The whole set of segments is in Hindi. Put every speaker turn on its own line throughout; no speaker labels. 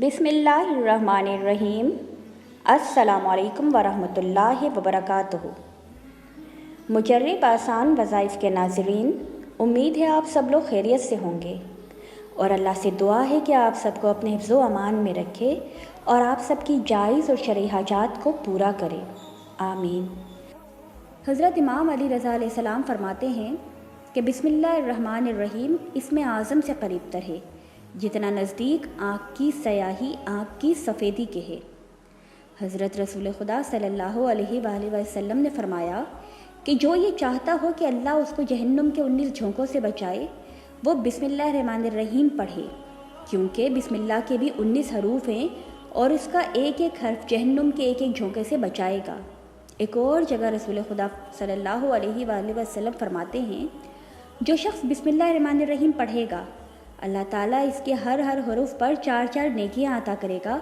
बिस्मिल्लाहिर्रहमानिर्रहीम। अस्सलाम अलैकुम वरहमतुल्लाहि वबरकातुहू। मुजरब आसान वज़ाइफ के नाज़रीन, उम्मीद है आप सब लोग खैरियत से होंगे और अल्लाह से दुआ है कि आप सबको अपने हिफ्ज़ व अमान में रखे और आप सबकी जायज़ और शरई हाजात को पूरा करे, आमीन। हज़रत इमाम अली रज़ा अलैहिस्सलाम फरमाते हैं कि बिस्मिल्लाहिर्रहमानिर्रहीम इसमें आज़म से करीब तर है, जितना नज़दीक आँख की सयाही आँख की सफ़ेदी के है। हज़रत रसूल खुदा सल्लल्लाहु अलैहि वसल्लम ने फरमाया कि जो ये चाहता हो कि अल्लाह उसको जहन्नुम के 19 झोंकों से बचाए, वो बिस्मिल्लाहिर्रहमानिर्रहीम पढ़े, क्योंकि बिस्मिल्लाह के भी 19 हरूफ हैं और उसका एक एक हर्फ जहन्नुम के एक एक झोंके से बचाएगा। एक और जगह रसूल खुदा सल्लल्लाहु अलैहि वसल्लम फरमाते हैं, जो शख्स बिस्मिल्लाहिर्रहमानिर्रहीम पढ़ेगा, अल्लाह ताला इसके हर हरूफ पर 4 नेकियां अता करेगा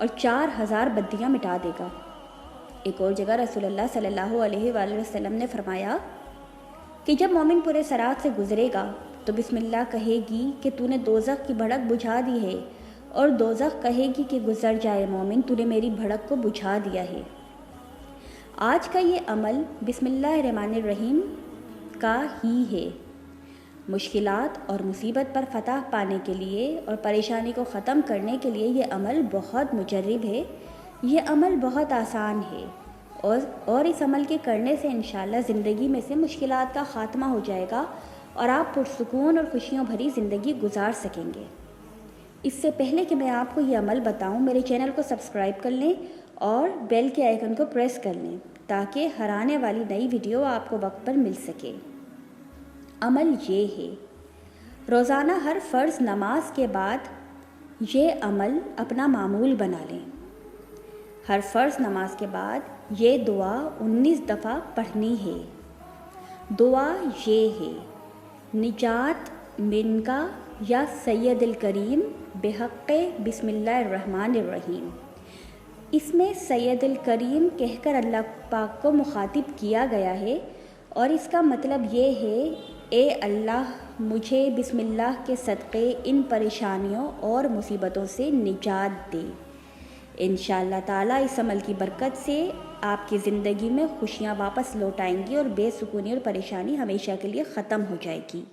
और 4000 बद्दियाँ मिटा देगा। एक और जगह रसूलुल्लाह सल्लल्लाहु अलैहि वसल्लम ने फरमाया कि जब मोमिन पूरे सरात से गुजरेगा तो बिस्मिल्लाह कहेगी कि तूने दोज़ख की भड़क बुझा दी है, और दोज़ख कहेगी कि गुजर जाए मोमिन, तूने मेरी भड़क को बुझा दिया है। आज का ये अमल बिस्मिल्लाहिर्रहमानिर्रहीम का ही है। मुश्किलात और मुसीबत पर फतह पाने के लिए और परेशानी को ख़त्म करने के लिए ये अमल बहुत मुजर्रब है, ये अमल बहुत आसान है और इस अमल के करने से इंशाअल्लाह ज़िंदगी में से मुश्किलात का ख़ात्मा हो जाएगा और आप पुरसुकून और खुशियों भरी ज़िंदगी गुजार सकेंगे। इससे पहले कि मैं आपको ये अमल बताऊं, मेरे चैनल को सब्सक्राइब कर लें और बेल के आइकन को प्रेस कर लें ताकि हर आने वाली नई वीडियो आपको वक्त पर मिल सके। अमल ये है, रोज़ाना हर फ़र्ज़ नमाज के बाद ये अमल अपना मामूल बना लें। हर फ़र्ज़ नमाज के बाद ये दुआ 19 दफ़ा पढ़नी है। दुआ ये है, निजात मिनका या सैयदुल करीम बेहक़्क़े बिस्मिल्लाहिर्रहमानिर्रहीम। इसमें सैयदुल करीम कहकर अल्लाह पाक को मुखातिब किया गया है और इसका मतलब ये है, ए अल्लाह मुझे बिस्मिल्लाह के सदक़े इन परेशानियों और मुसीबतों से निजात दे। इंशाअल्लाह ताला इस अमल की बरकत से आपकी ज़िंदगी में खुशियाँ वापस लौट आएंगी और बेसुकूनी और परेशानी हमेशा के लिए ख़त्म हो जाएगी।